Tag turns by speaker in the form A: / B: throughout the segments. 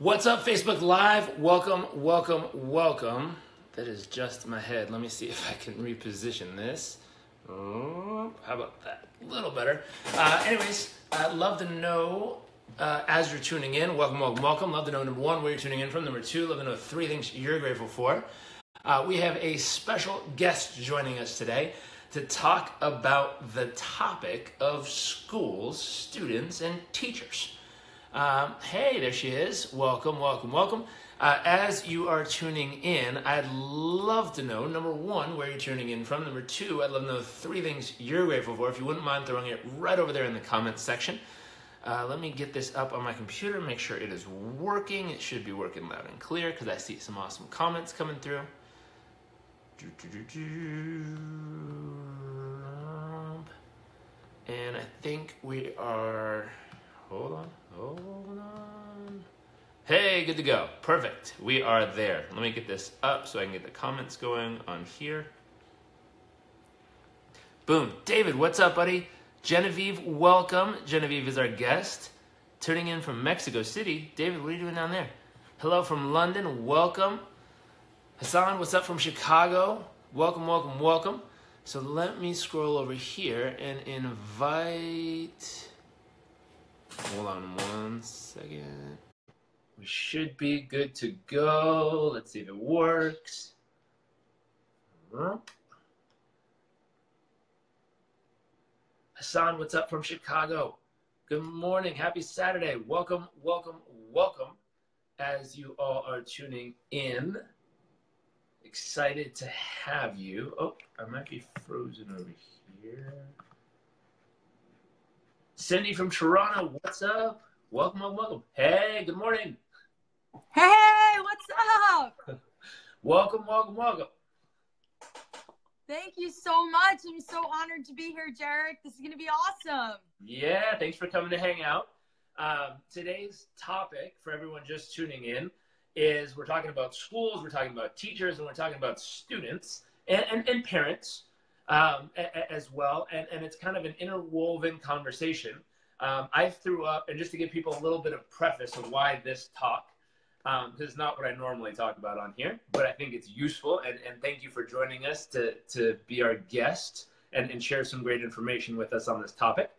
A: What's up, Facebook Live? Welcome, welcome, welcome. That is just my head. Let me see if I can reposition this. How about that? A little better. Anyways, I'd love to know, as you're tuning in, welcome, welcome, welcome. Love to know, number one, where you're tuning in from. Number two, love to know three things you're grateful for. We have a special guest joining us today to talk about the topic of schools, students, and teachers. Hey, there she is. Welcome, welcome, welcome. As you are tuning in, I'd love to know, number one, where you're tuning in from. Number two, I'd love to know three things you're grateful for. If you wouldn't mind throwing it right over there in the comments section. Let me get this up on my computer, make sure it is working. It should be working loud and clear because I see some awesome comments coming through. And I think we are... Hold on. Hey, good to go. Perfect. We are there. Let me get this up so I can get the comments going on here. Boom. David, what's up, buddy? Genevieve, welcome. Genevieve is our guest. Tuning in from Mexico City. David, what are you doing down there? Hello from London. Welcome. Hassan, what's up from Chicago? Welcome, welcome, welcome. So let me scroll over here and invite... Hold on one second. We should be good to go. Let's see if it works. Hassan, what's up from Chicago? Good morning. Happy Saturday. Welcome, welcome, welcome. As you all are tuning in. Excited to have you. Oh, I might be frozen over here. Cindy from Toronto, what's up? Welcome, welcome, welcome. Hey, good morning.
B: Hey, what's up?
A: Welcome, welcome, welcome.
B: Thank you so much. I'm so honored to be here, Jairek. This is going to be awesome.
A: Yeah, thanks for coming to hang out. Today's topic, for everyone just tuning in, is we're talking about schools, we're talking about teachers, and we're talking about students and parents. As well, and it's kind of an interwoven conversation. I threw up, and just to give people a little bit of preface of why this talk, because it's not what I normally talk about on here, but I think it's useful, and thank you for joining us to be our guest and share some great information with us on this topic.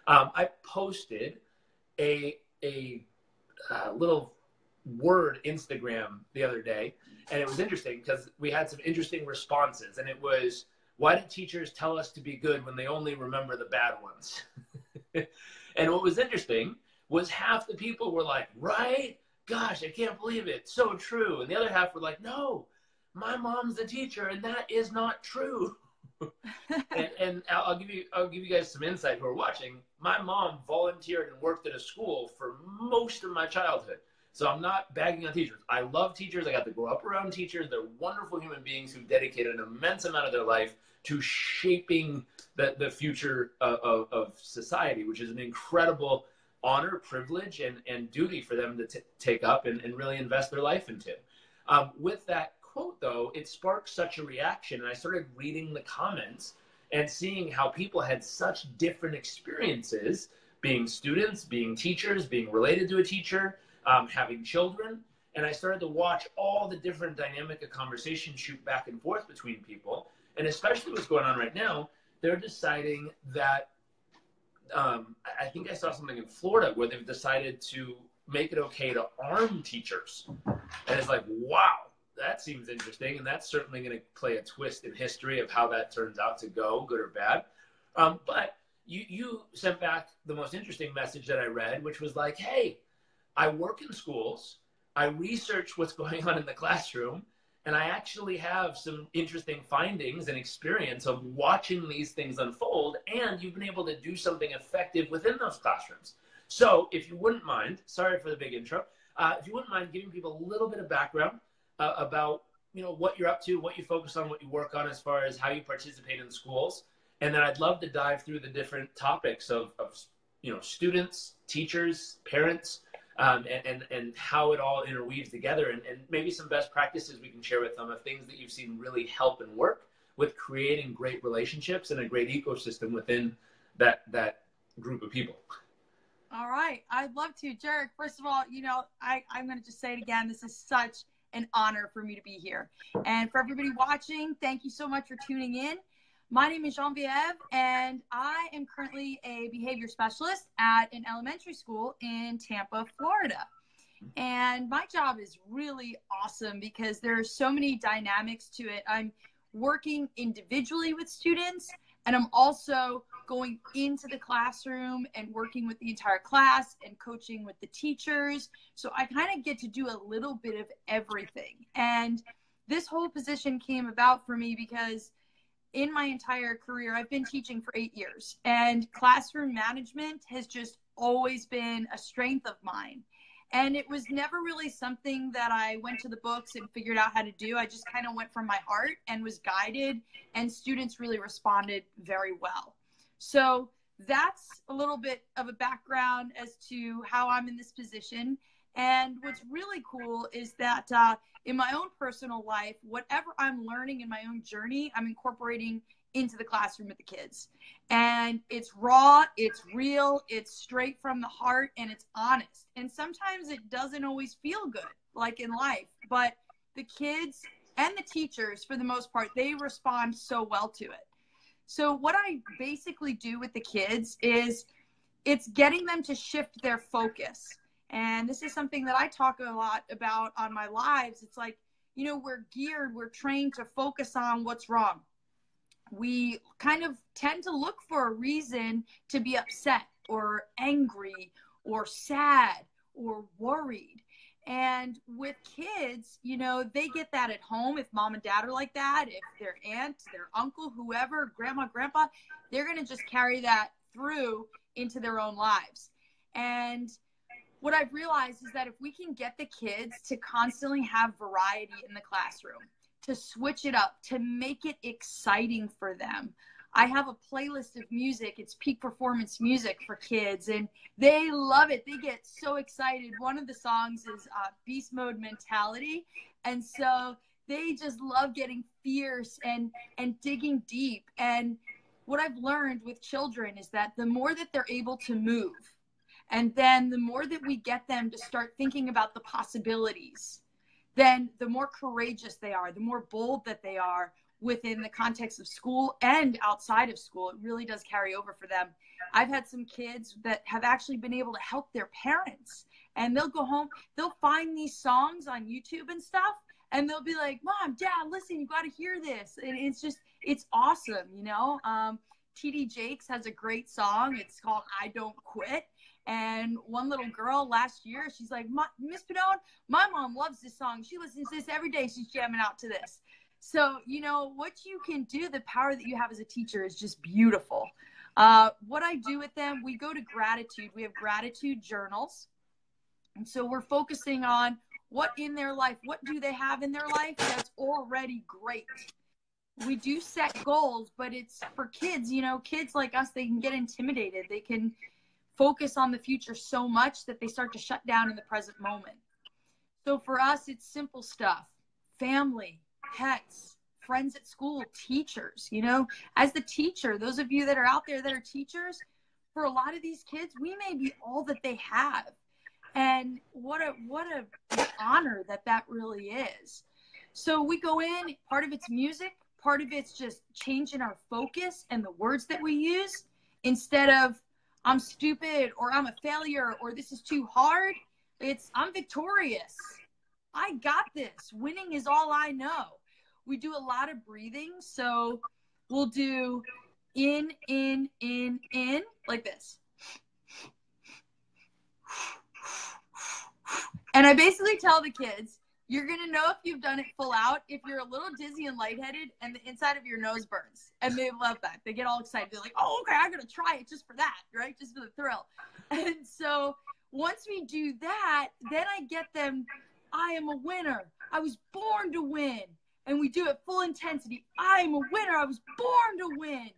A: I posted a little word Instagram the other day, and it was interesting because we had some interesting responses, and it was, why do teachers tell us to be good when they only remember the bad ones? And what was interesting was half the people were like, right? Gosh, I can't believe it. So true. And the other half were like, no, my mom's the teacher and that is not true. and I'll give you guys some insight who are watching. My mom volunteered and worked at a school for most of my childhood. So I'm not bagging on teachers. I love teachers. I got to grow up around teachers. They're wonderful human beings who dedicate an immense amount of their life to shaping the future of society, which is an incredible honor, privilege, and duty for them to take up and really invest their life into. With that quote, though, it sparked such a reaction. And I started reading the comments and seeing how people had such different experiences, being students, being teachers, being related to a teacher, having children, and I started to watch all the different dynamic of conversation shoot back and forth between people, and especially what's going on right now, they're deciding that, I think I saw something in Florida where they've decided to make it okay to arm teachers, and it's like, wow, that seems interesting, and that's certainly going to play a twist in history of how that turns out to go, good or bad, but you sent back the most interesting message that I read, which was like, hey, I work in schools, I research what's going on in the classroom, and I actually have some interesting findings and experience of watching these things unfold, and you've been able to do something effective within those classrooms. So if you wouldn't mind, sorry for the big intro, if you wouldn't mind giving people a little bit of background about what you're up to, what you focus on, what you work on as far as how you participate in schools, and then I'd love to dive through the different topics of students, teachers, parents, and how it all interweaves together, and maybe some best practices we can share with them of things that you've seen really help and work with creating great relationships and a great ecosystem within that group of people.
B: All right. I'd love to. Jairek, first of all, I'm going to just say it again. This is such an honor for me to be here. And for everybody watching, thank you so much for tuning in. My name is Genevieve, and I am currently a behavior specialist at an elementary school in Tampa, Florida. And my job is really awesome because there are so many dynamics to it. I'm working individually with students, and I'm also going into the classroom and working with the entire class and coaching with the teachers. So I kind of get to do a little bit of everything. And this whole position came about for me because in my entire career, I've been teaching for 8 years, and classroom management has just always been a strength of mine. And it was never really something that I went to the books and figured out how to do. I just kind of went from my heart and was guided, and students really responded very well. So that's a little bit of a background as to how I'm in this position. And what's really cool is that in my own personal life, whatever I'm learning in my own journey, I'm incorporating into the classroom with the kids. And it's raw, it's real, it's straight from the heart, and it's honest. And sometimes it doesn't always feel good, like in life, but the kids and the teachers, for the most part, they respond so well to it. So what I basically do with the kids is it's getting them to shift their focus. And this is something that I talk a lot about on my lives. It's like, we're trained to focus on what's wrong. We kind of tend to look for a reason to be upset or angry or sad or worried. And with kids, they get that at home. If mom and dad are like that, if their aunt, their uncle, whoever, grandma, grandpa, they're going to just carry that through into their own lives. And what I've realized is that if we can get the kids to constantly have variety in the classroom, to switch it up, to make it exciting for them. I have a playlist of music. It's peak performance music for kids, and they love it. They get so excited. One of the songs is Beast Mode Mentality, and so they just love getting fierce and digging deep. And what I've learned with children is that the more that they're able to move, and then the more that we get them to start thinking about the possibilities, then the more courageous they are, the more bold that they are within the context of school and outside of school. It really does carry over for them. I've had some kids that have actually been able to help their parents, and they'll go home, they'll find these songs on YouTube and stuff, and they'll be like, Mom, Dad, listen, you got to hear this. And it's awesome, TD Jakes has a great song. It's called I Don't Quit. And one little girl last year, she's like, Miss Pinone, my mom loves this song. She listens to this every day. She's jamming out to this. So, what you can do, the power that you have as a teacher is just beautiful. What I do with them, we go to gratitude. We have gratitude journals. And so we're focusing on what in their life, what do they have in their life that's already great. We do set goals, but it's for kids, kids like us, they can get intimidated. They can focus on the future so much that they start to shut down in the present moment. So for us, it's simple stuff: family, pets, friends at school, teachers. As the teacher, those of you that are out there that are teachers, for a lot of these kids, we may be all that they have. And what a honor that really is. So we go in, part of it's music, part of it's just changing our focus and the words that we use. Instead of I'm stupid, or I'm a failure, or this is too hard, it's I'm victorious. I got this. Winning is all I know. We do a lot of breathing. So we'll do in, like this. And I basically tell the kids, you're going to know if you've done it full out if you're a little dizzy and lightheaded and the inside of your nose burns. And they love that. They get all excited. They're like, oh, okay, I'm going to try it just for that, right? Just for the thrill. And so once we do that, then I get them, I am a winner. I was born to win. And we do it full intensity. I am a winner. I was born to win.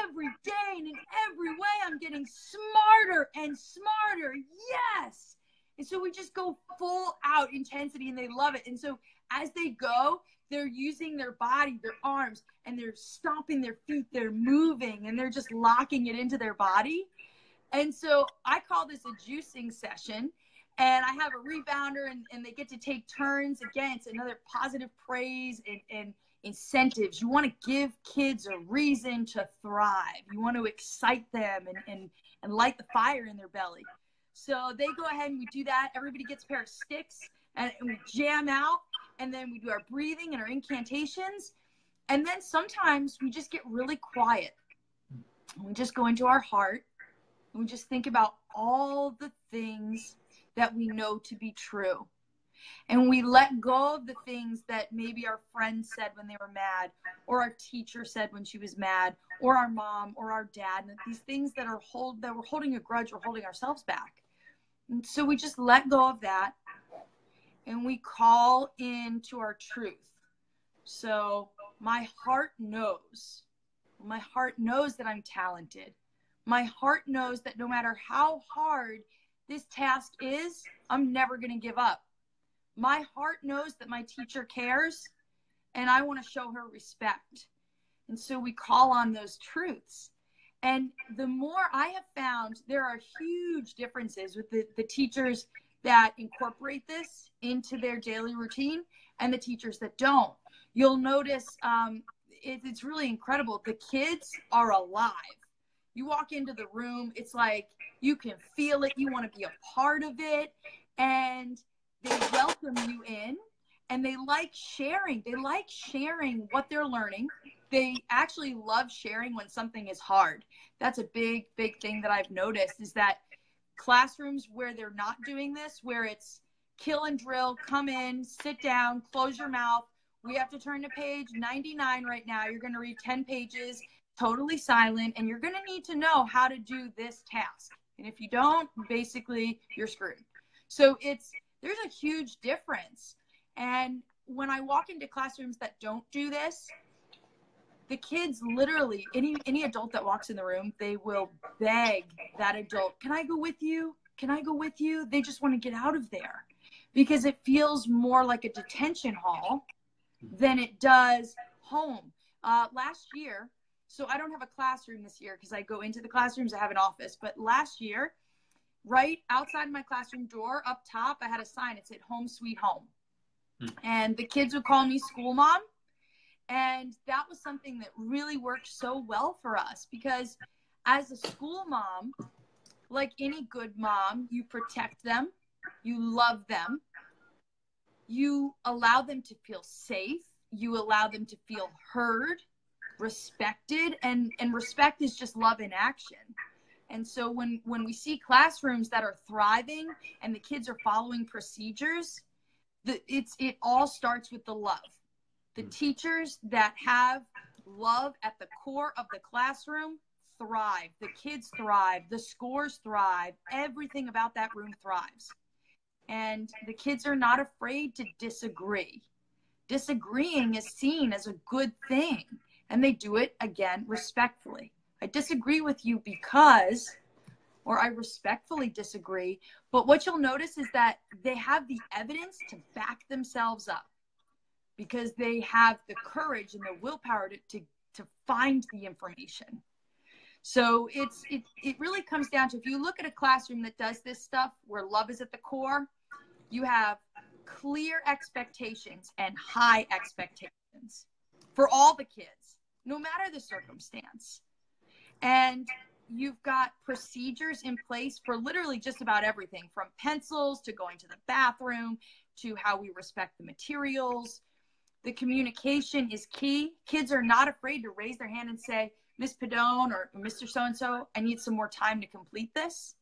B: Every day and in every way, I'm getting smarter and smarter. Yes. And so we just go full out intensity, and they love it. And so as they go, they're using their body, their arms, and they're stomping their feet. They're moving, and they're just locking it into their body. And so I call this a juicing session. And I have a rebounder, and they get to take turns. Again, it's another positive praise and incentives. You want to give kids a reason to thrive. You want to excite them and light the fire in their belly. So they go ahead and we do that. Everybody gets a pair of sticks, and we jam out. And then we do our breathing and our incantations. And then sometimes we just get really quiet. We just go into our heart, and we just think about all the things that we know to be true. And we let go of the things that maybe our friends said when they were mad, or our teacher said when she was mad, or our mom or our dad, and these things that we're holding a grudge, we're holding ourselves back. And so we just let go of that, and we call into our truth. So my heart knows that I'm talented. My heart knows that no matter how hard this task is, I'm never going to give up. My heart knows that my teacher cares, and I want to show her respect. And so we call on those truths. And the more I have found, there are huge differences with the teachers that incorporate this into their daily routine and the teachers that don't. You'll notice it's really incredible. The kids are alive. You walk into the room, it's like you can feel it. You want to be a part of it. And they welcome you in, and they like sharing. They like sharing what they're learning. They actually love sharing when something is hard. That's a big, big thing that I've noticed, is that classrooms where they're not doing this, where it's kill and drill, come in, sit down, close your mouth. We have to turn to page 99 right now. You're going to read 10 pages. Totally silent, and you're going to need to know how to do this task. And if you don't, basically you're screwed. So there's a huge difference. And when I walk into classrooms that don't do this, the kids literally, any adult that walks in the room, they will beg that adult, can I go with you? Can I go with you? They just want to get out of there, because it feels more like a detention hall than it does home. Last year, so I don't have a classroom this year because I go into the classrooms, I have an office. But last year, right outside my classroom door up top, I had a sign. It said home sweet home. And the kids would call me school mom. And that was something that really worked so well for us, because as a school mom, like any good mom, you protect them, you love them, you allow them to feel safe, you allow them to feel heard, respected, and respect is just love in action. And so when we see classrooms that are thriving and the kids are following procedures, it all starts with the love. The teachers that have love at the core of the classroom thrive. The kids thrive. The scores thrive. Everything about that room thrives. And the kids are not afraid to disagree. Disagreeing is seen as a good thing. And they do it, again, respectfully. I disagree with you because, or I respectfully disagree. But what you'll notice is that they have the evidence to back themselves up, because they have the courage and the willpower to find the information. So it really comes down to, if you look at a classroom that does this stuff, where love is at the core, you have clear expectations and high expectations for all the kids, no matter the circumstance. And you've got procedures in place for literally just about everything, from pencils to going to the bathroom to how we respect the materials. The communication is key. Kids are not afraid to raise their hand and say, Miss Padone or Mr. So-and-so, I need some more time to complete this.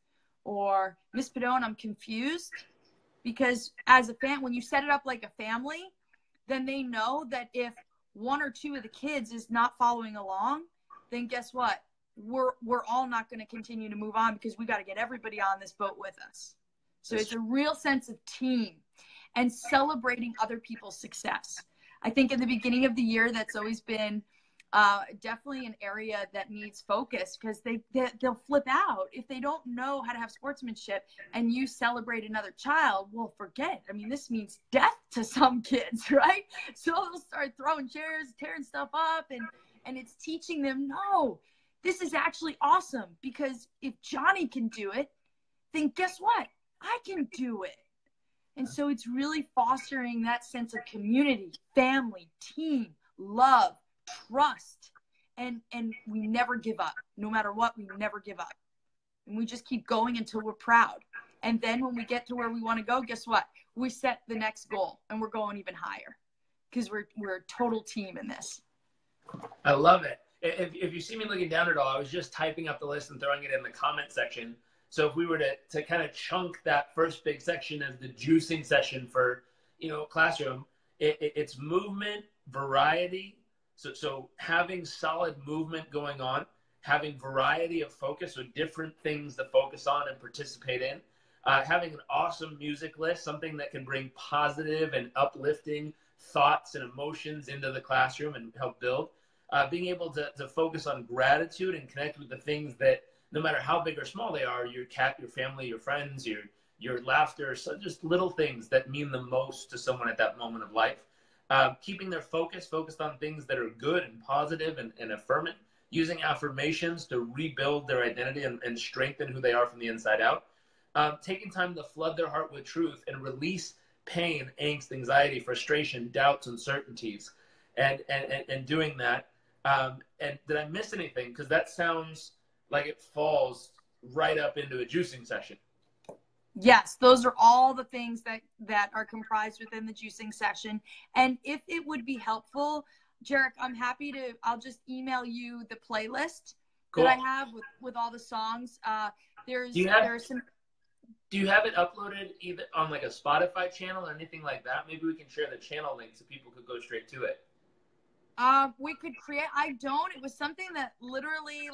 B: Or Miss Padone, I'm confused. Because as a when you set it up like a family, then they know that if one or two of the kids is not following along, then guess what? We're all not going to continue to move on, because we got to get everybody on this boat with us. So it's a real sense of team and celebrating other people's success. I think in the beginning of the year, that's always been definitely an area that needs focus, because they'll flip out if they don't know how to have sportsmanship. And you celebrate another child, well, forget it. I mean, this means death to some kids, right? So they'll start throwing chairs, tearing stuff up, and it's teaching them, no, this is actually awesome, because if Johnny can do it, then guess what? I can do it. And so it's really fostering that sense of community, family, team, love, trust. And we never give up. No matter what, we never give up. And we just keep going until we're proud. And then when we get to where we want to go, guess what? We set the next goal and we're going even higher, because we're a total team in this.
A: I love it. If you see me looking down at all, I was just typing up the list and throwing it in the comment section. So if we were to kind of chunk that first big section as the juicing session for, classroom, it's movement, variety. So having solid movement going on, having variety of focus, so different things to focus on and participate in, having an awesome music list, something that can bring positive and uplifting thoughts and emotions into the classroom and help build, being able to focus on gratitude and connect with the things that, no matter how big or small they are, your cat, your family, your friends, your laughter, so just little things that mean the most to someone at that moment of life. Keeping their focused on things that are good and positive and affirming, using affirmations to rebuild their identity and strengthen who they are from the inside out. Taking time to flood their heart with truth and release pain, angst, anxiety, frustration, doubts, uncertainties, and doing that. And did I miss anything? Because that sounds like it falls right up into a juicing session.
B: Yes, those are all the things that are comprised within the juicing session. And if it would be helpful, Jairek, I'll just email you the playlist that I have with all the songs. Do you
A: have it uploaded either on like a Spotify channel or anything like that? Maybe we can share the channel link so people could go straight to it.
B: We could create, it was something that literally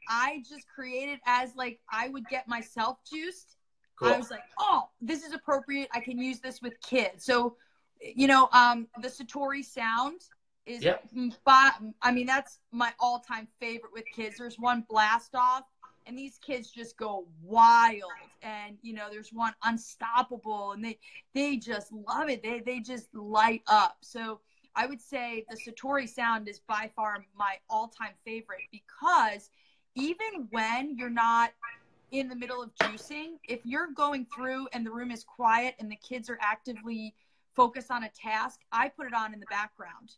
B: I just created as I would get myself juiced. Cool. I was like, oh, this is appropriate. I can use this with kids. So, the Satori sound is, that's my all-time favorite with kids. There's one Blast Off, and these kids just go wild. And, there's one Unstoppable, and they just love it. They just light up. So I would say the Satori sound is by far my all-time favorite, because even when you're not in the middle of juicing, if you're going through and the room is quiet and the kids are actively focused on a task, I put it on in the background,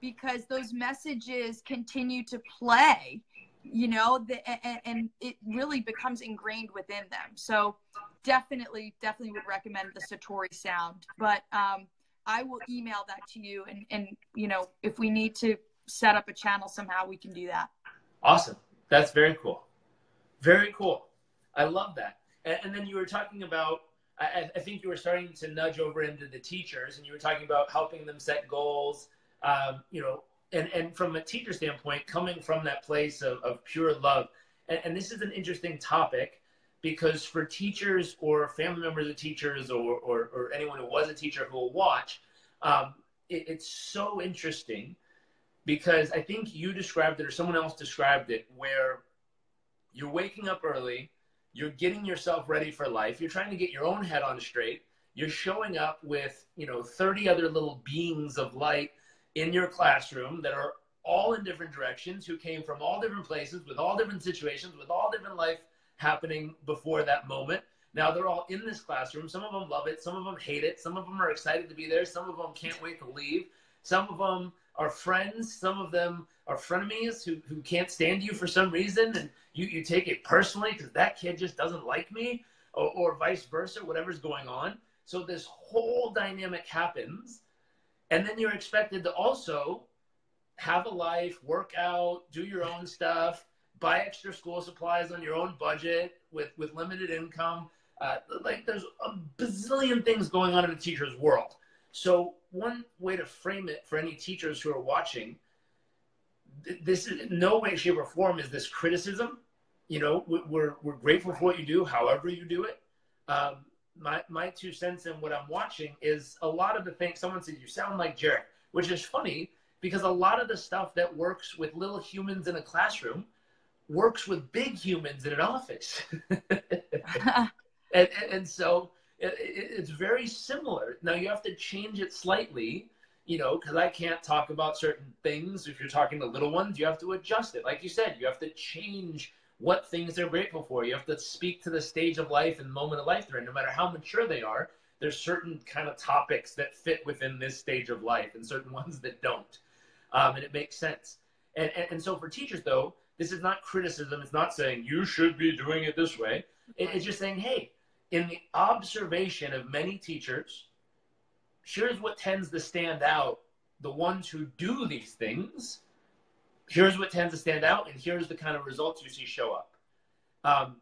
B: because those messages continue to play, and it really becomes ingrained within them. So definitely would recommend the Satori sound. But I will email that to you, and if we need to set up a channel somehow, we can do that.
A: Awesome. That's very cool. Very cool. I love that. And then you were talking about, I think you were starting to nudge over into the teachers, and you were talking about helping them set goals, and from a teacher standpoint, coming from that place of pure love. And this is an interesting topic, because for teachers or family members of teachers or anyone who was a teacher who will watch, it's so interesting, because I think you described it or someone else described it, where you're waking up early, you're getting yourself ready for life, you're trying to get your own head on straight, you're showing up with 30 other little beings of light in your classroom that are all in different directions, who came from all different places, with all different situations, with all different life happening before that moment. Now they're all in this classroom. Some of them love it, some of them hate it, some of them are excited to be there, some of them can't wait to leave, some of them are friends, some of them are frenemies who can't stand you for some reason, and you take it personally because that kid just doesn't like me, or vice versa, whatever's going on. So this whole dynamic happens, and then you're expected to also have a life, work out, do your own stuff, buy extra school supplies on your own budget with limited income. There's a bazillion things going on in a teacher's world. So one way to frame it for any teachers who are watching, this is in no way, shape, or form is this criticism. We're grateful for what you do, however you do it. My 2 cents in what I'm watching is a lot of the things. Someone said, you sound like Jairek, which is funny, because a lot of the stuff that works with little humans in a classroom works with big humans in an office. and so it's very similar. Now you have to change it slightly. you know, because I can't talk about certain things. If you're talking to little ones, you have to adjust it. Like you said, you have to change what things they're grateful for. You have to speak to the stage of life and moment of life they're in. No matter how mature they are, there's certain kind of topics that fit within this stage of life and certain ones that don't. And it makes sense. And so for teachers, though, this is not criticism. It's not saying you should be doing it this way. It's just saying, hey, in the observation of many teachers, here's what tends to stand out. The ones who do these things, here's what tends to stand out, and here's the kind of results you see show up.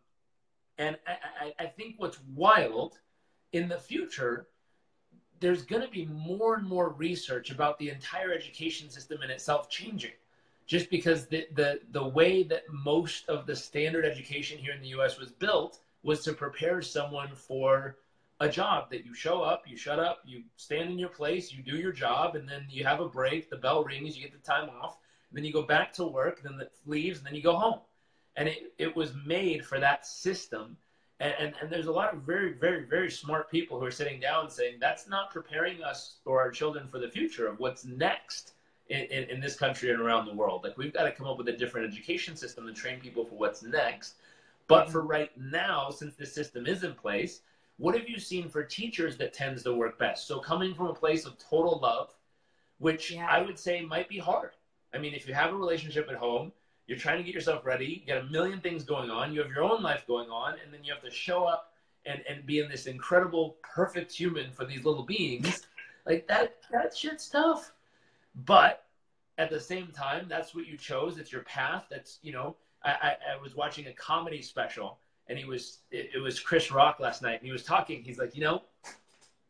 A: And I think what's wild, in the future, there's going to be more and more research about the entire education system in itself changing. Just because the way that most of the standard education here in the U.S. was built was to prepare someone for a job that you show up, you shut up, you stand in your place, you do your job, and then you have a break, the bell rings, you get the time off, and then you go back to work, then it leaves, and then you go home. And it was made for that system. And there's a lot of very, very, very smart people who are sitting down saying that's not preparing us or our children for the future of what's next in this country and around the world. Like, we've got to come up with a different education system and train people for what's next. But for right now, since this system is in place, what have you seen for teachers that tends to work best? So coming from a place of total love, which I would say might be hard. I mean, if you have a relationship at home, you're trying to get yourself ready, you got a million things going on, you have your own life going on, and then you have to show up and be in this incredible, perfect human for these little beings. Like, that shit's tough. But at the same time, that's what you chose. It's your path. That's, you know, I was watching a comedy special, and it was Chris Rock last night, and he was talking. He's like, you know,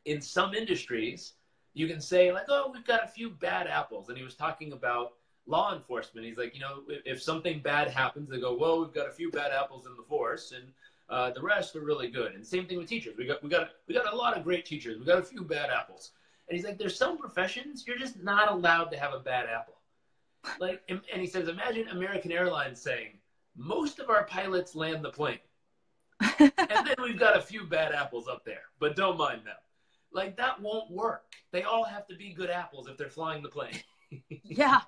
A: in some industries, you can say, like, oh, we've got a few bad apples. And he was talking about law enforcement. He's like, you know, if something bad happens, they go, well, we've got a few bad apples in the force, and the rest are really good. And same thing with teachers. We got a lot of great teachers. We got a few bad apples. And he's like, there's some professions you're just not allowed to have a bad apple. Like, and he says, imagine American Airlines saying, most of our pilots land the plane. And then we've got a few bad apples up there, but don't mind them. Like, that won't work. They all have to be good apples if they're flying the plane.
B: Yeah.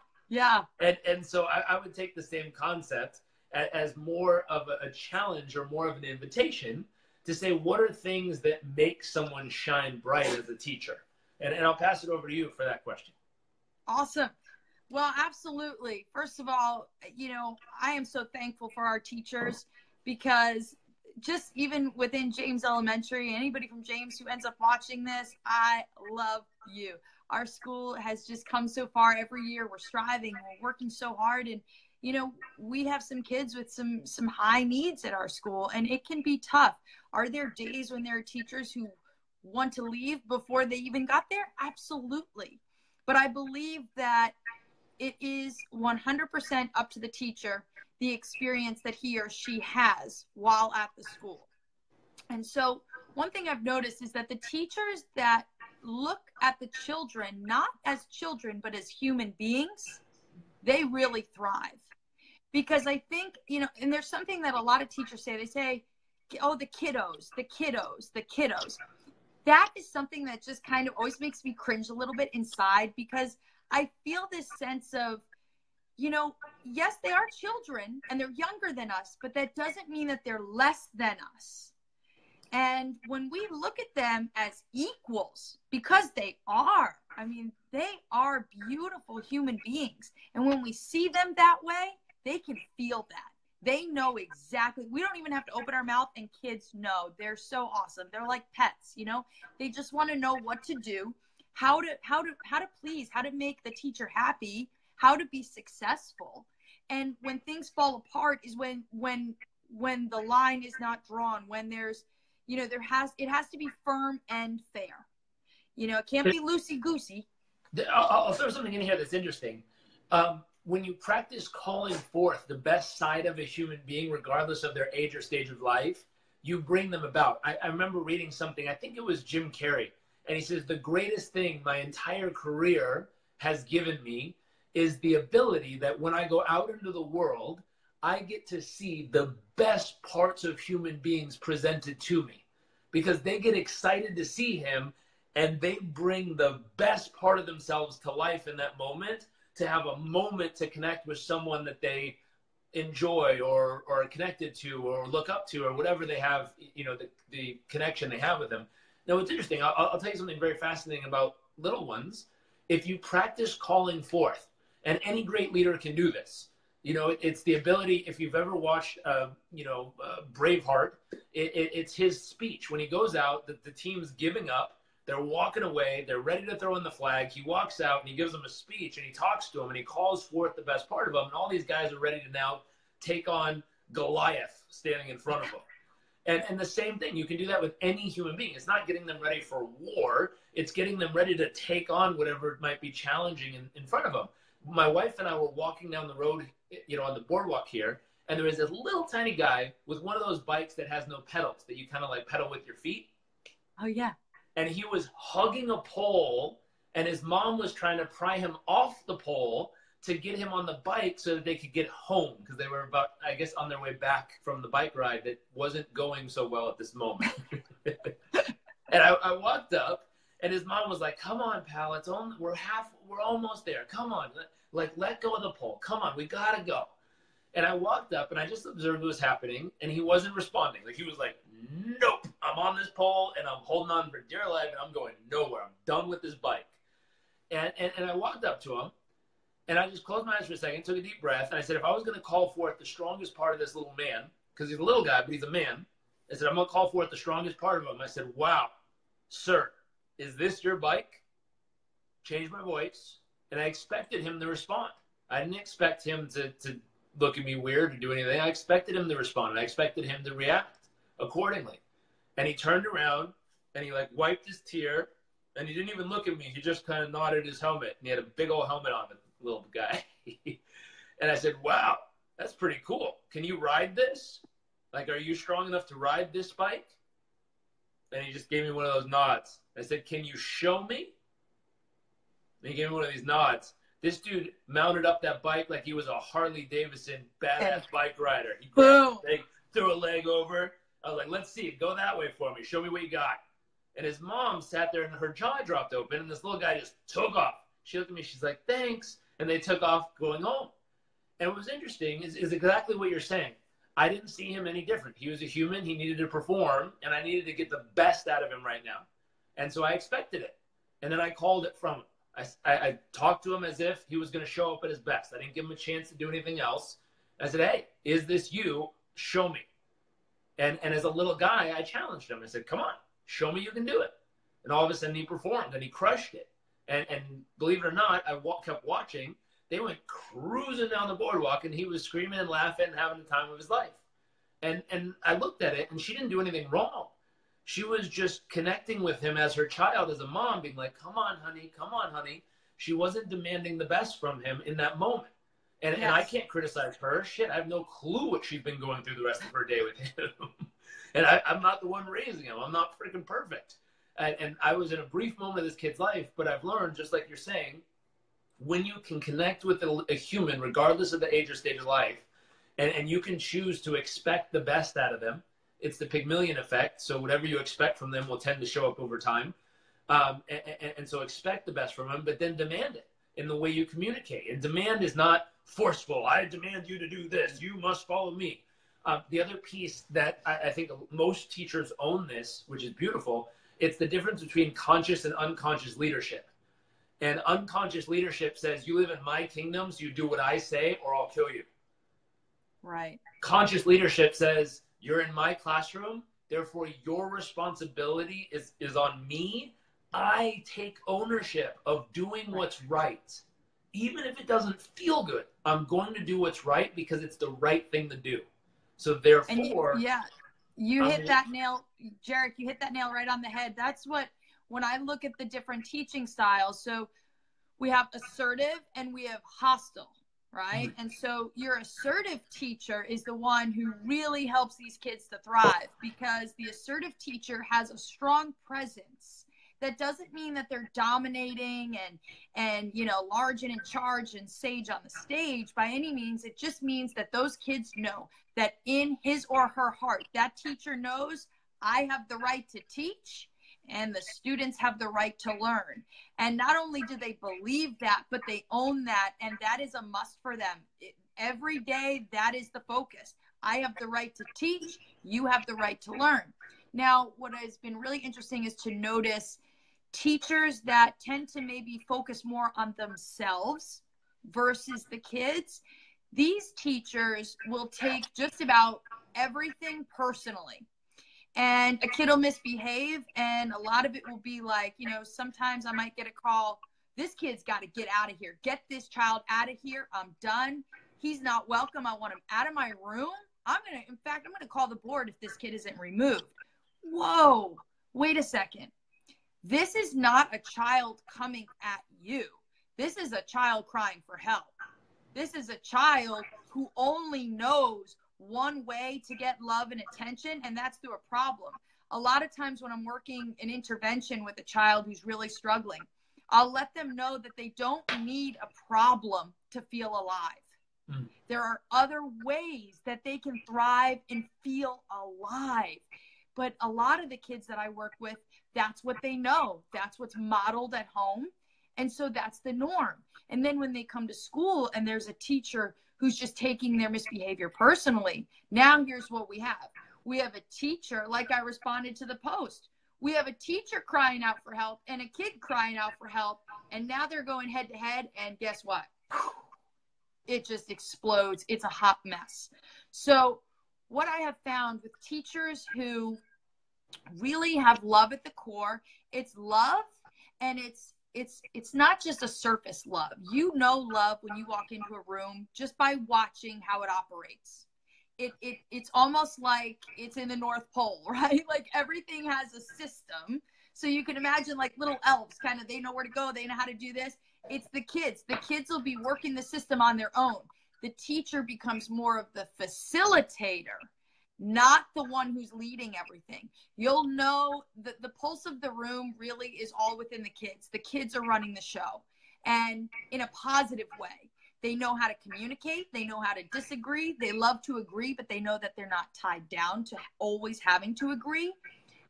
A: And so I would take the same concept as more of a challenge or more of an invitation to say, what are things that make someone shine bright as a teacher? And I'll pass it over to you for that question.
B: Awesome. Well, absolutely. First of all, you know, I am so thankful for our teachers, because just even within James Elementary, anybody from James who ends up watching this, I love you. Our school has just come so far. Every year we're striving, we're working so hard. And, you know, we have some kids with some high needs at our school, and it can be tough. Are there days when there are teachers who want to leave before they even got there? Absolutely. But I believe that it is 100% up to the teacher, the experience that he or she has while at the school. And so one thing I've noticed is that the teachers that look at the children, not as children, but as human beings, they really thrive. Because I think, you know, and there's something that a lot of teachers say, they say, oh, the kiddos. That is something that just kind of always makes me cringe a little bit inside, because I feel this sense of, you know, yes, they are children and they're younger than us, but that doesn't mean that they're less than us. And when we look at them as equals, because they are, I mean, they are beautiful human beings. And when we see them that way, they can feel that. They know exactly. We don't even have to open our mouth, and kids know. They're so awesome. They're like pets, you know. They just want to know what to do, how to please, how to make the teacher happy, how to be successful. And when things fall apart is when the line is not drawn, when there's, you know, it has to be firm and fair. You know, it can't be loosey-goosey.
A: I'll throw something in here that's interesting. When you practice calling forth the best side of a human being, regardless of their age or stage of life, you bring them about. I remember reading something, I think it was Jim Carrey, and he says, the greatest thing my entire career has given me is the ability that when I go out into the world, I get to see the best parts of human beings presented to me, because they get excited to see him and they bring the best part of themselves to life in that moment, to have a moment to connect with someone that they enjoy or are connected to or look up to, or whatever they have, you know, the connection they have with them. Now, it's interesting. I'll tell you something very fascinating about little ones. If you practice calling forth, and any great leader can do this, you know, it's the ability. If you've ever watched, Braveheart, it's his speech when he goes out. The team's giving up. They're walking away. They're ready to throw in the flag. He walks out and he gives them a speech and he talks to them and he calls forth the best part of them. And all these guys are ready to now take on Goliath standing in front of them. And the same thing, you can do that with any human being. It's not getting them ready for war. It's getting them ready to take on whatever might be challenging in front of them. My wife and I were walking down the road, you know, on the boardwalk here, and there was this little tiny guy with one of those bikes that has no pedals, that you kind of like pedal with your feet.
B: Oh, yeah.
A: And he was hugging a pole, and his mom was trying to pry him off the pole to get him on the bike so that they could get home, because they were about, I guess, on their way back from the bike ride that wasn't going so well at this moment. And I walked up, and his mom was like, "Come on, pal, it's on. We're almost there. Come on, let go of the pole. Come on, we gotta go." And I walked up and I just observed what was happening, and he wasn't responding. Like, he was like, "Nope, I'm on this pole and I'm holding on for dear life and I'm going nowhere. I'm done with this bike." And I walked up to him and I just closed my eyes for a second, took a deep breath, and I said, if I was going to call forth the strongest part of this little man, because he's a little guy, but he's a man, I said, I'm going to call forth the strongest part of him. I said, "Wow, sir, is this your bike?" Changed my voice, and I expected him to respond. I didn't expect him to look at me weird or do anything. I expected him to respond, and I expected him to react accordingly. And he turned around and he like wiped his tear, and he didn't even look at me. He just kind of nodded his helmet, and he had a big old helmet on, the little guy. And I said, "Wow, that's pretty cool. Can you ride this? Like, are you strong enough to ride this bike?" And he just gave me one of those nods. I said, "Can you show me?" And he gave me one of these nods. This dude mounted up that bike like he was a Harley Davidson badass bike rider. He grabbed his leg, threw a leg over. I was like, "Let's see it. Go that way for me. Show me what you got." And his mom sat there and her jaw dropped open, and this little guy just took off. She looked at me. She's like, "Thanks." And they took off going home. And what was interesting is exactly what you're saying. I didn't see him any different. He was a human. He needed to perform, and I needed to get the best out of him right now. And so I expected it. And then I called it from him. I talked to him as if he was going to show up at his best. I didn't give him a chance to do anything else. I said, "Hey, is this you? Show me." And as a little guy, I challenged him. I said, "Come on, show me you can do it." And all of a sudden he performed and he crushed it. And believe it or not, I kept watching. They went cruising down the boardwalk, and he was screaming and laughing and having the time of his life. And I looked at it, and she didn't do anything wrong. She was just connecting with him as her child, as a mom, being like, "Come on, honey. Come on, honey." She wasn't demanding the best from him in that moment. And, yes. And I can't criticize her. Shit, I have no clue what she's been going through the rest of her day with him. And I'm not the one raising him. I'm not freaking perfect. And I was in a brief moment of this kid's life, but I've learned, just like you're saying, when you can connect with a human, regardless of the age or stage of life, and you can choose to expect the best out of them, it's the Pygmalion effect. So whatever you expect from them will tend to show up over time. And so expect the best from them, but then demand it in the way you communicate. And demand is not forceful. "I demand you to do this. You must follow me." The other piece that I think most teachers own this, which is beautiful, it's the difference between conscious and unconscious leadership. And unconscious leadership says, "You live in my kingdom, so you do what I say or I'll kill you."
B: Right.
A: Conscious leadership says, "You're in my classroom, therefore your responsibility is on me. I take ownership of doing what's right. Even if it doesn't feel good, I'm going to do what's right because it's the right thing to do." So therefore,
B: you hit that nail, Jairek, you hit that nail right on the head. That's what, when I look at the different teaching styles, so we have assertive and we have hostile, right? Mm-hmm. And so your assertive teacher is the one who really helps these kids to thrive, because the assertive teacher has a strong presence. That doesn't mean that they're dominating and you know, large and in charge and sage on the stage by any means. It just means that those kids know that in his or her heart, that teacher knows, I have the right to teach, and the students have the right to learn. And not only do they believe that, but they own that. And that is a must for them. Every day, that is the focus. I have the right to teach. You have the right to learn. Now, what has been really interesting is to notice teachers that tend to maybe focus more on themselves versus the kids. These teachers will take just about everything personally. And a kid will misbehave, and a lot of it will be like, you know, sometimes I might get a call, this kid's got to get out of here. Get this child out of here. I'm done. He's not welcome. I want him out of my room. In fact, I'm going to call the board if this kid isn't removed. Whoa, wait a second. This is not a child coming at you. This is a child crying for help. This is a child who only knows one way to get love and attention, and that's through a problem. A lot of times when I'm working an intervention with a child who's really struggling, I'll let them know that they don't need a problem to feel alive. There are other ways that they can thrive and feel alive. But a lot of the kids that I work with, that's what they know. That's what's modeled at home. And so that's the norm. And then when they come to school and there's a teacher who's just taking their misbehavior personally, now here's what we have. We have a teacher, like I responded to the post. We have a teacher crying out for help and a kid crying out for help. And now they're going head to head. And guess what? It just explodes. It's a hot mess. So what I have found with teachers who really have love at the core, it's love, and it's not just a surface love. You know love when you walk into a room just by watching how it operates. It's almost like it's in the North Pole, right? Like everything has a system. So you can imagine like little elves, kind of, they know where to go. They know how to do this. It's the kids. The kids will be working the system on their own. The teacher becomes more of the facilitator, not the one who's leading everything. You'll know that the pulse of the room really is all within the kids. The kids are running the show, and in a positive way. They know how to communicate. They know how to disagree. They love to agree, but they know that they're not tied down to always having to agree.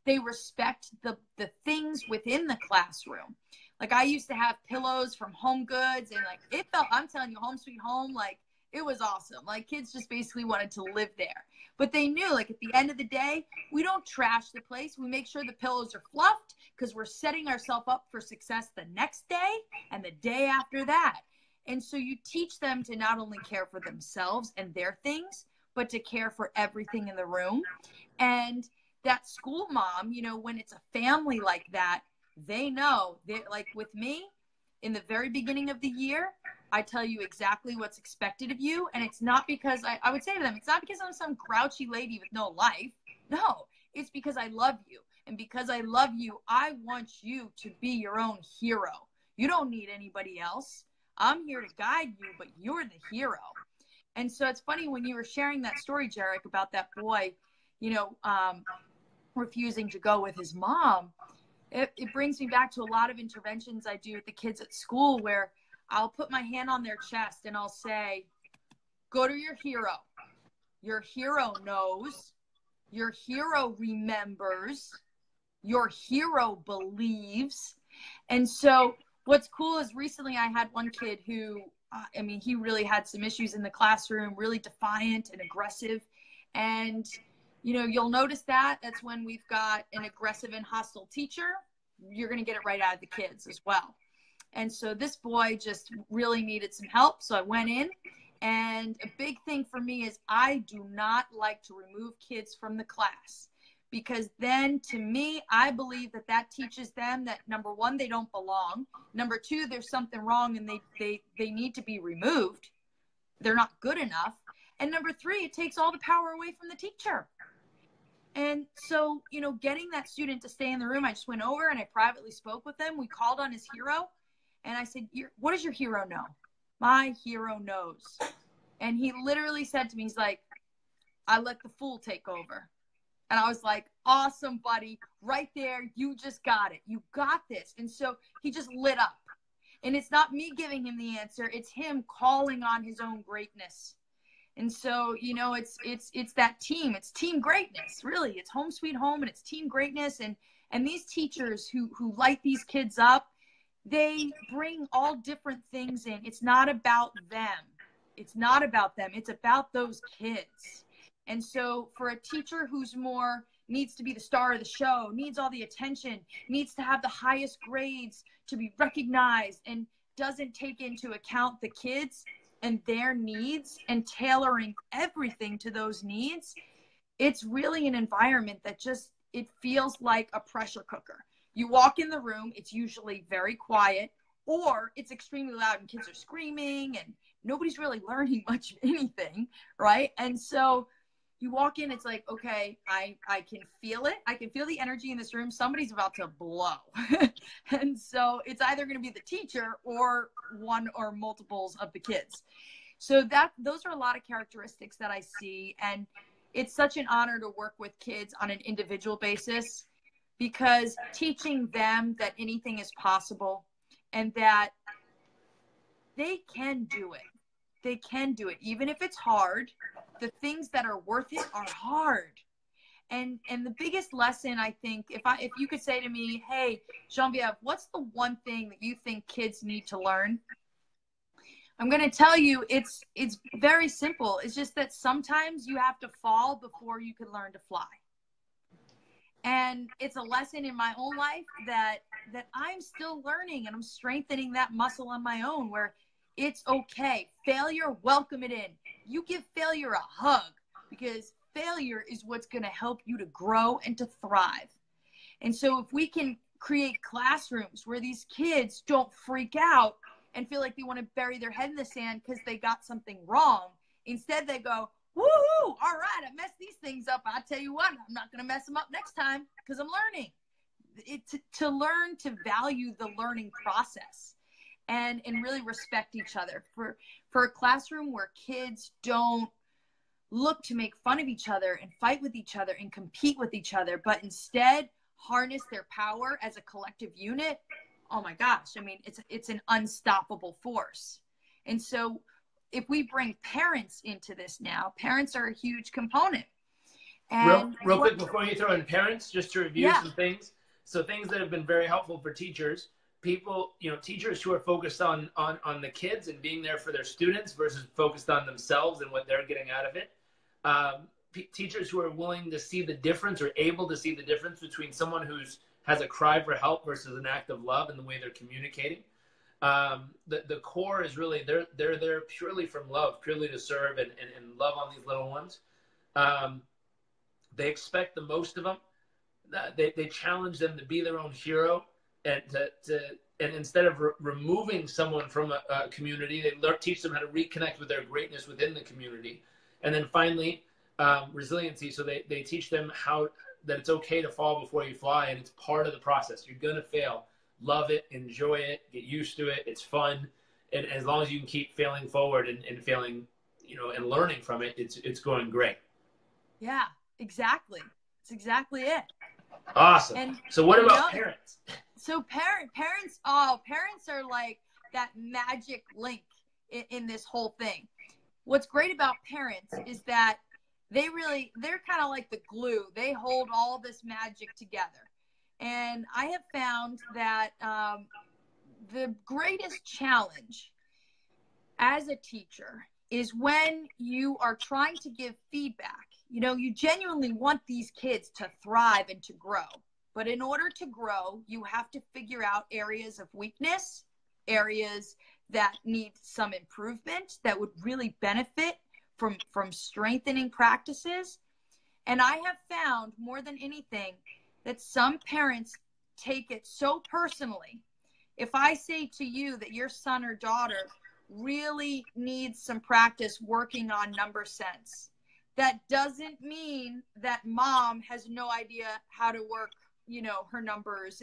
B: They respect the things within the classroom. Like I used to have pillows from Home Goods, and like it felt, I'm telling you, home sweet home, like it was awesome. Like kids just basically wanted to live there. But they knew, like at the end of the day, we don't trash the place. We make sure the pillows are fluffed because we're setting ourselves up for success the next day and the day after that. And so you teach them to not only care for themselves and their things, but to care for everything in the room. And that school mom, you know, when it's a family like that, they know that, like with me, in the very beginning of the year, I tell you exactly what's expected of you. And it's not because I would say to them, it's not because I'm some grouchy lady with no life. No, it's because I love you. And because I love you, I want you to be your own hero. You don't need anybody else. I'm here to guide you, but you're the hero. And so it's funny when you were sharing that story, Jairek, about that boy, you know, refusing to go with his mom. It brings me back to a lot of interventions I do with the kids at school where I'll put my hand on their chest and I'll say, go to your hero. Your hero knows. Your hero remembers. Your hero believes. And so what's cool is recently I had one kid who, he really had some issues in the classroom, really defiant and aggressive. And, you know, you'll notice that's when we've got an aggressive and hostile teacher. You're going to get it right out of the kids as well. And so this boy just really needed some help. So I went in, and a big thing for me is I do not like to remove kids from the class, because then to me, I believe that teaches them that, number one, they don't belong. Number two, there's something wrong and they need to be removed. They're not good enough. And number three, it takes all the power away from the teacher. And so, you know, getting that student to stay in the room, I just went over and I privately spoke with him. We called on his hero. And I said, what does your hero know? My hero knows. And he literally said to me, he's like, I let the fool take over. And I was like, awesome, buddy. Right there. You just got it. You got this. And so he just lit up. And it's not me giving him the answer. It's him calling on his own greatness. And so, you know, it's that team. It's team greatness, really. It's home sweet home, and it's team greatness. And And these teachers who light these kids up, they bring all different things in. It's not about them. It's not about them. It's about those kids. And so for a teacher who's more needs to be the star of the show, needs all the attention, needs to have the highest grades to be recognized, and doesn't take into account the kids and their needs and tailoring everything to those needs, it's really an environment that just, it feels like a pressure cooker. You walk in the room, it's usually very quiet, or it's extremely loud and kids are screaming and nobody's really learning much of anything, right? And so you walk in, it's like, okay, I can feel it. I can feel the energy in this room. Somebody's about to blow. And so it's either going to be the teacher or one or multiples of the kids. So those are a lot of characteristics that I see. And it's such an honor to work with kids on an individual basis, because teaching them that anything is possible and that they can do it. They can do it. Even if it's hard, the things that are worth it are hard. And the biggest lesson, I think, if you could say to me, hey, Genevieve, what's the one thing that you think kids need to learn? I'm going to tell you, it's very simple. It's just that sometimes you have to fall before you can learn to fly. And it's a lesson in my own life that I'm still learning, and I'm strengthening that muscle on my own, where it's okay. Failure, welcome it in. You give failure a hug, because failure is what's going to help you to grow and to thrive. And so if we can create classrooms where these kids don't freak out and feel like they want to bury their head in the sand because they got something wrong, instead they go, woohoo, all right, I messed these things up. I tell you what, I'm not going to mess them up next time because I'm learning. To learn to value the learning process and really respect each other. For a classroom where kids don't look to make fun of each other and fight with each other and compete with each other, but instead harness their power as a collective unit, oh my gosh, I mean, it's an unstoppable force. And so if we bring parents into this now, parents are a huge component. And
A: real quick, before you throw in parents, just to review some things. So things that have been very helpful for teachers, teachers who are focused on the kids and being there for their students versus focused on themselves and what they're getting out of it. Teachers who are willing to see the difference, or able to see the difference between someone has a cry for help versus an act of love in the way they're communicating. The core is really, they're there purely from love, purely to serve and love on these little ones. They expect the most of them. They challenge them to be their own hero, and and instead of removing someone from a community, they teach them how to reconnect with their greatness within the community. And then finally, resiliency. So they teach them that it's okay to fall before you fly, and it's part of the process. You're going to fail. Love it, enjoy it, get used to it. It's fun. And as long as you can keep failing forward and failing, and learning from it, it's going great.
B: Yeah, exactly. It's exactly it.
A: Awesome. And so what about parents?
B: So parents are like that magic link in this whole thing. What's great about parents is that they're kind of like the glue. They hold all this magic together. And I have found that the greatest challenge as a teacher is when you are trying to give feedback. You genuinely want these kids to thrive and to grow. But in order to grow, you have to figure out areas of weakness, areas that need some improvement, that would really benefit from strengthening practices. And I have found more than anything that some parents take it so personally. If I say to you that your son or daughter really needs some practice working on number sense, that doesn't mean that mom has no idea how to work, her numbers.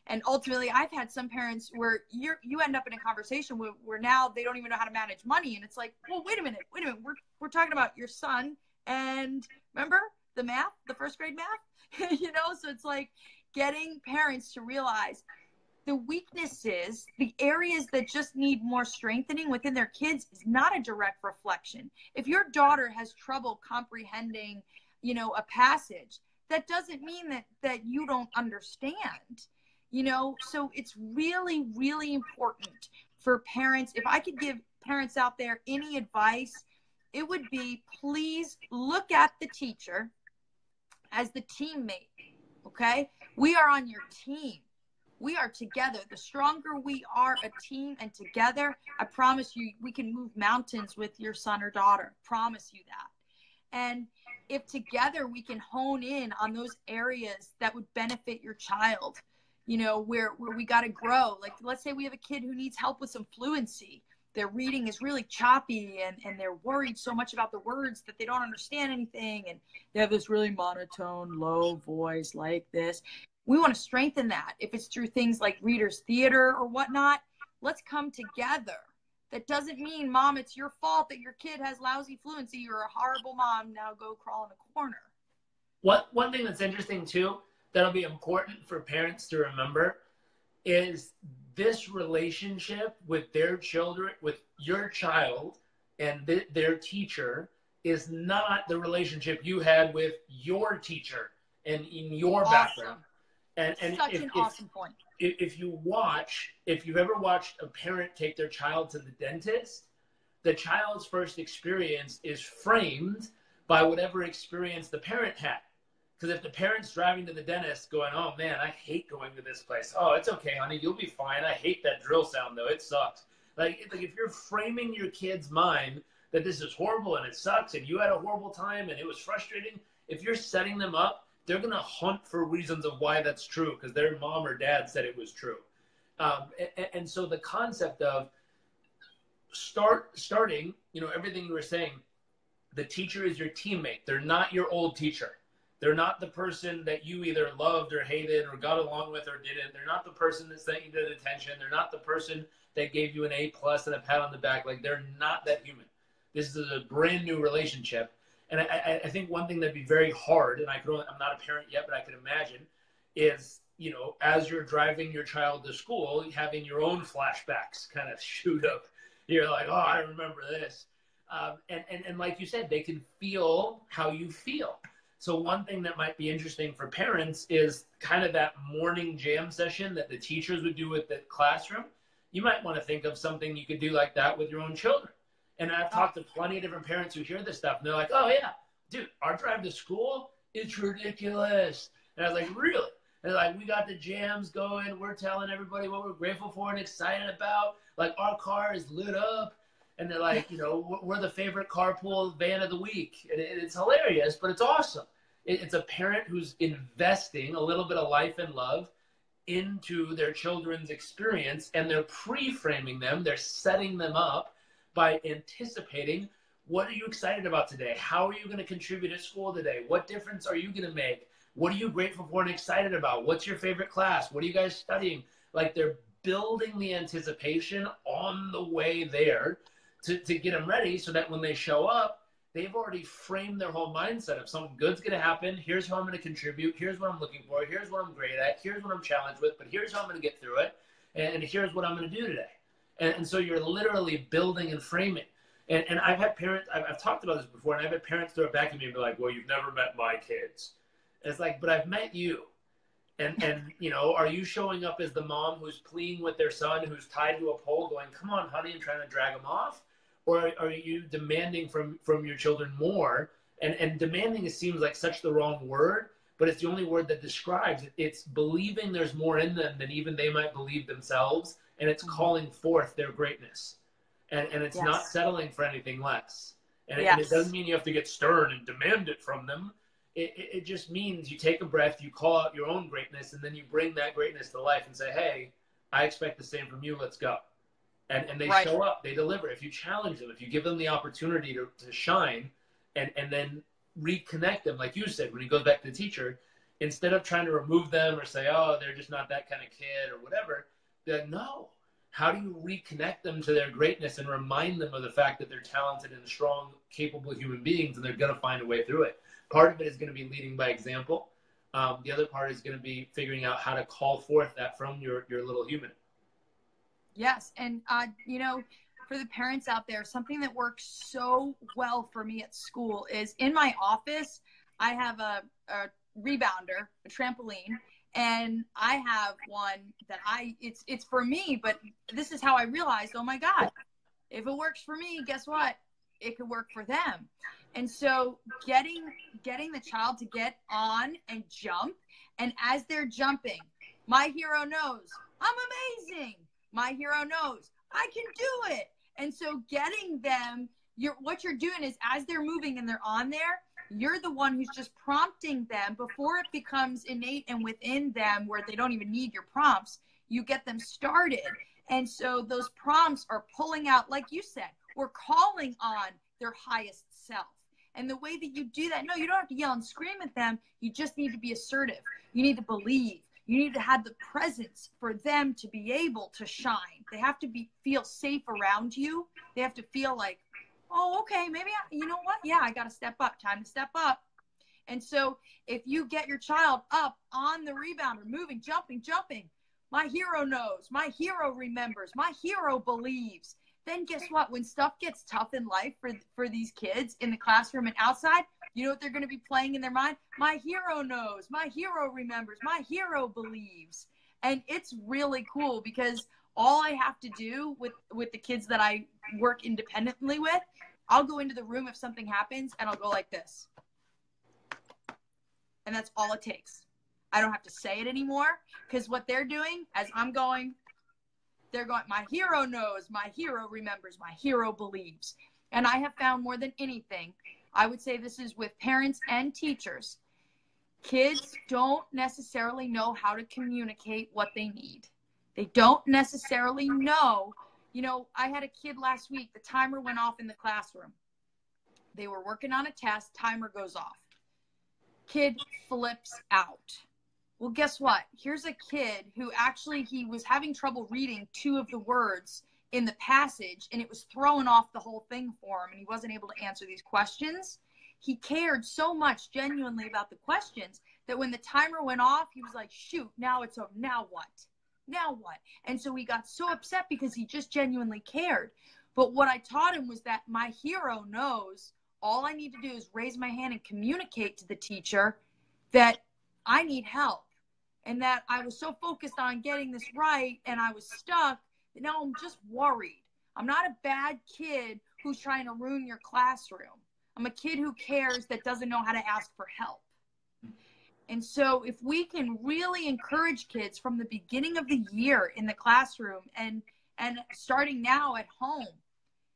B: And ultimately, I've had some parents where you end up in a conversation where now they don't even know how to manage money. And it's like, well, wait a minute. We're talking about your son. And remember the math, the first grade math, so it's like getting parents to realize the weaknesses, the areas that just need more strengthening within their kids is not a direct reflection. If your daughter has trouble comprehending, a passage, that doesn't mean that you don't understand, you know? So it's really, really important for parents. If I could give parents out there any advice, it would be, please look at the teacher as the teammate, okay? We are on your team. We are together. The stronger we are a team and together, I promise you, we can move mountains with your son or daughter. Promise you that. And if together we can hone in on those areas that would benefit your child, you know, where we got to grow. Like, let's say we have a kid who needs help with some fluency. Their reading is really choppy and they're worried so much about the words that they don't understand anything. And they have this really monotone, low voice like this. We want to strengthen that. If it's through things like readers theater or whatnot, let's come together. That doesn't mean, Mom, it's your fault that your kid has lousy fluency. You're a horrible mom. Now go crawl in a corner.
A: One thing that's interesting too, that'll be important for parents to remember, is this relationship with their children, with your child and their teacher, is not the relationship you had with your teacher and in your background. And
B: such an awesome point.
A: If you've ever watched a parent take their child to the dentist, the child's first experience is framed by whatever experience the parent had. Because if the parent's driving to the dentist going, oh man, I hate going to this place. Oh, it's okay, honey, you'll be fine. I hate that drill sound though, it sucks. Like if you're framing your kid's mind that this is horrible and it sucks and you had a horrible time and it was frustrating, if you're setting them up, they're going to hunt for reasons of why that's true because their mom or dad said it was true. And so the concept of starting, you know, everything you were saying, the teacher is your teammate. They're not your old teacher. They're not the person that you either loved or hated or got along with or didn't. They're not the person that sent you to detention. They're not the person that gave you an A+ and a pat on the back. Like, they're not that human. This is a brand new relationship. And I think one thing that'd be very hard, and I'm not a parent yet, but I could imagine, is, you know, as you're driving your child to school, having your own flashbacks kind of shoot up. You're like, oh, I remember this. And like you said, they can feel how you feel. So one thing that might be interesting for parents is kind of that morning jam session that the teachers would do with the classroom. You might want to think of something you could do like that with your own children. And I've talked to plenty of different parents who hear this stuff, and they're like, oh, yeah, dude, our drive to school, it's ridiculous. And I was like, really? And they're like, we got the jams going. We're telling everybody what we're grateful for and excited about. Like, our car is lit up. And they're like, you know, we're the favorite carpool van of the week. And it's hilarious, but it's awesome. It's a parent who's investing a little bit of life and love into their children's experience, and they're pre-framing them. They're setting them up by anticipating, what are you excited about today? How are you going to contribute at school today? What difference are you going to make? What are you grateful for and excited about? What's your favorite class? What are you guys studying? Like, they're building the anticipation on the way there to get them ready so that when they show up, they've already framed their whole mindset of something good's going to happen. Here's how I'm going to contribute. Here's what I'm looking for. Here's what I'm great at. Here's what I'm challenged with, but here's how I'm going to get through it. And here's what I'm going to do today. And so you're literally building and framing. And I've had parents, I've talked about this before, and I've had parents throw it back at me and be like, well, you've never met my kids. And it's like, but I've met you. And you know, are you showing up as the mom who's pleading with their son who's tied to a pole going, come on, honey, and trying to drag him off? Or are you demanding from your children more? And demanding seems like such the wrong word, but it's the only word that describes it. It's believing there's more in them than even they might believe themselves. And it's calling forth their greatness. And it's not settling for anything less. And it doesn't mean you have to get stern and demand it from them. It just means you take a breath, you call out your own greatness, and then you bring that greatness to life and say, hey, I expect the same from you, let's go. And they show up, they deliver. If you challenge them, if you give them the opportunity to shine and then reconnect them, like you said, when he goes back to the teacher, instead of trying to remove them or say, oh, they're just not that kind of kid or whatever, then no. How do you reconnect them to their greatness and remind them of the fact that they're talented and strong, capable human beings, and they're going to find a way through it? Part of it is going to be leading by example. The other part is going to be figuring out how to call forth that from your little human.
B: Yes. And, you know, for the parents out there, something that works so well for me at school is in my office, I have a rebounder, a trampoline, and I have one that it's for me, but this is how I realized, oh my God, if it works for me, guess what? It could work for them. And so getting the child to get on and jump, and as they're jumping, my hero knows I'm amazing. My hero knows I can do it. And so getting them, what you're doing is as they're moving and they're on there, you're the one who's just prompting them before it becomes innate and within them where they don't even need your prompts. You get them started. And so those prompts are pulling out, like you said, we're calling on their highest self. And the way that you do that, no, you don't have to yell and scream at them. You just need to be assertive. You need to believe. You need to have the presence for them to be able to shine. They have to feel safe around you. They have to feel like, oh, okay, maybe, you know what? Yeah, I got to step up. Time to step up. And so if you get your child up on the rebounder, moving, jumping, my hero knows, my hero remembers, my hero believes. Then guess what? When stuff gets tough in life for these kids in the classroom and outside, you know what they're going to be playing in their mind? My hero knows, my hero remembers, my hero believes. And it's really cool because all I have to do with the kids that I work independently with, I'll go into the room if something happens and I'll go like this. And that's all it takes. I don't have to say it anymore because what they're doing as I'm going, they're going, my hero knows, my hero remembers, my hero believes. And I have found more than anything, I would say this is with parents and teachers, kids don't necessarily know how to communicate what they need. They don't necessarily know. You know, I had a kid last week, the timer went off in the classroom. They were working on a test, timer goes off. Kid flips out. Well, guess what? Here's a kid who actually, he was having trouble reading 2 of the words in the passage, and it was throwing off the whole thing for him, and he wasn't able to answer these questions. He cared so much genuinely about the questions that when the timer went off, he was like, shoot, now it's over. Now what? Now what? And so he got so upset because he just genuinely cared. But what I taught him was that my hero knows all I need to do is raise my hand and communicate to the teacher that I need help. And that I was so focused on getting this right and I was stuck that now I'm just worried. I'm not a bad kid who's trying to ruin your classroom. I'm a kid who cares that doesn't know how to ask for help. And so if we can really encourage kids from the beginning of the year in the classroom and starting now at home,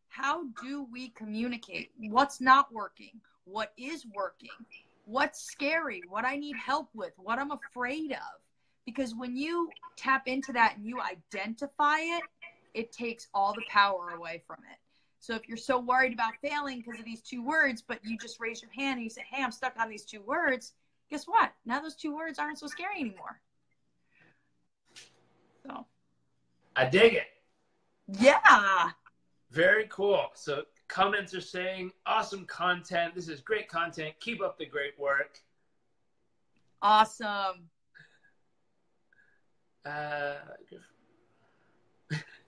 B: how do we communicate? What's not working? What is working? What's scary? What I need help with? What I'm afraid of? Because when you tap into that and you identify it, it takes all the power away from it. So if you're so worried about failing because of these 2 words, but you just raise your hand and you say, hey, I'm stuck on these 2 words, guess what? Now those 2 words aren't so scary anymore. So
A: I dig it.
B: Yeah.
A: Very cool. So comments are saying, awesome content. This is great content. Keep up the great work.
B: Awesome.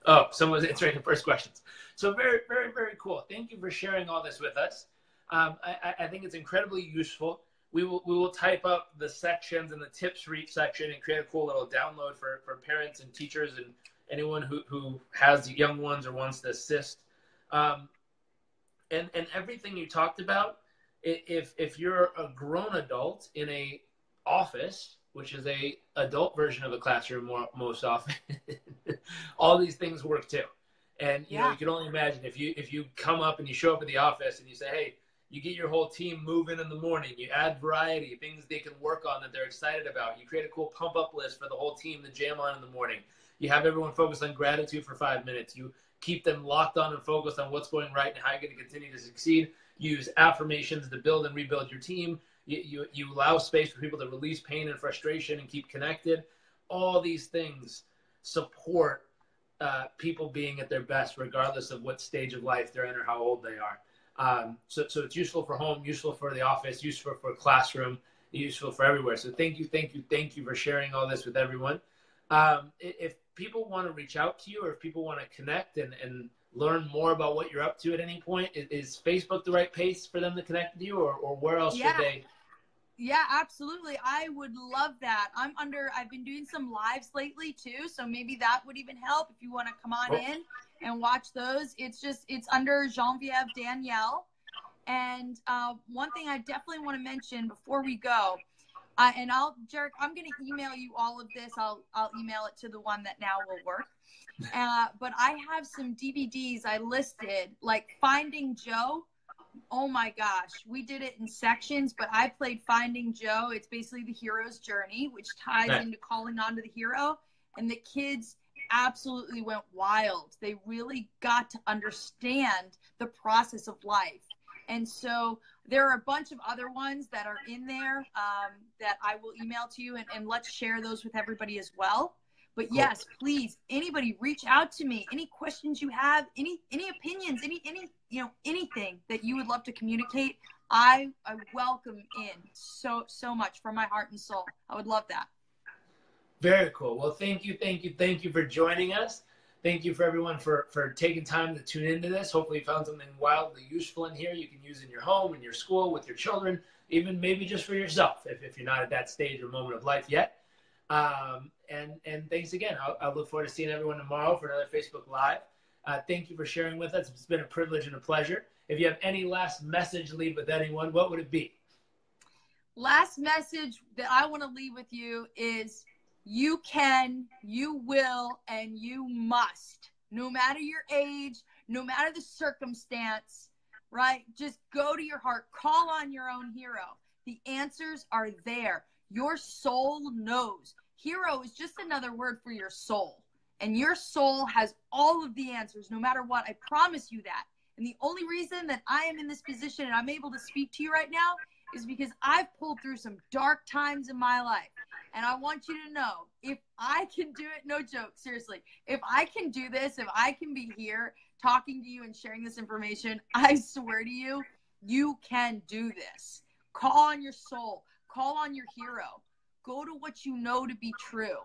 A: Oh, someone's answering the first questions. So very, very, very cool. Thank you for sharing all this with us. I think it's incredibly useful. We will type up the sections and the tips for each section and create a cool little download for parents and teachers and anyone who has young ones or wants to assist. And everything you talked about, if you're a grown adult in a office, which is a adult version of a classroom most often, all these things work too. And you know, you can only imagine if you come up and you show up at the office and you say, hey, you get your whole team moving in the morning, you add variety, things they can work on that they're excited about. You create a cool pump up list for the whole team to jam on in the morning. You have everyone focus on gratitude for 5 minutes. You keep them locked on and focused on what's going right and how you're going to continue to succeed. Use affirmations to build and rebuild your team. You allow space for people to release pain and frustration and keep connected. All these things support people being at their best, regardless of what stage of life they're in or how old they are. So it's useful for home, useful for the office, useful for classroom, useful for everywhere. So thank you for sharing all this with everyone. If people want to reach out to you or if people want to connect and learn more about what you're up to at any point, is Facebook the right place for them to connect with you or where else should they?
B: Yeah, absolutely. I would love that. I've been doing some lives lately too, so maybe that would even help if you want to come on in and watch those. It's under Genevieve Danielle. And one thing I definitely want to mention before we go, Jairek, I'm going to email you all of this. I'll email it to the one that now will work. But I have some DVDs I listed, like Finding Joe. Oh my gosh, we did it in sections, but I played Finding Joe. It's basically the hero's journey, which ties into calling on to the hero. And the kids absolutely went wild. They really got to understand the process of life. And so there are a bunch of other ones that are in there that I will email to you, and let's share those with everybody as well. But yes, please, anybody reach out to me. Any questions you have, any opinions, anything that you would love to communicate, I welcome in so much from my heart and soul. I would love that.
A: Very cool. Well, thank you for joining us. Thank you for everyone for taking time to tune into this. Hopefully you found something wildly useful in here you can use in your home, in your school, with your children, even maybe just for yourself if you're not at that stage or moment of life yet. And thanks again. I'll look forward to seeing everyone tomorrow for another Facebook Live. Thank you for sharing with us. It's been a privilege and a pleasure. If you have any last message to leave with anyone, what would it be?
B: Last message that I want to leave with you is you can, you will, and you must. No matter your age, no matter the circumstance, right? Just go to your heart. Call on your own hero. The answers are there. Your soul knows. Hero is just another word for your soul. And your soul has all of the answers, no matter what. I promise you that. And the only reason that I am in this position and I'm able to speak to you right now is because I've pulled through some dark times in my life. And I want you to know, if I can do it, no joke, seriously, if I can do this, if I can be here talking to you and sharing this information, I swear to you, you can do this. Call on your soul. Call on your hero. Go to what you know to be true.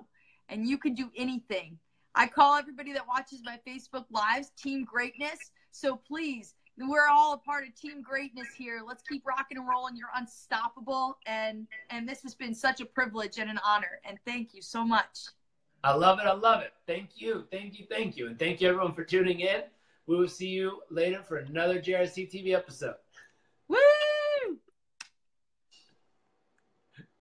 B: And you can do anything. I call everybody that watches my Facebook Lives Team Greatness. So please, we're all a part of Team Greatness here. Let's keep rocking and rolling. You're unstoppable. And this has been such a privilege and an honor. And thank you so much.
A: I love it. I love it. Thank you. Thank you. And thank you everyone for tuning in. We will see you later for another JRCTV episode.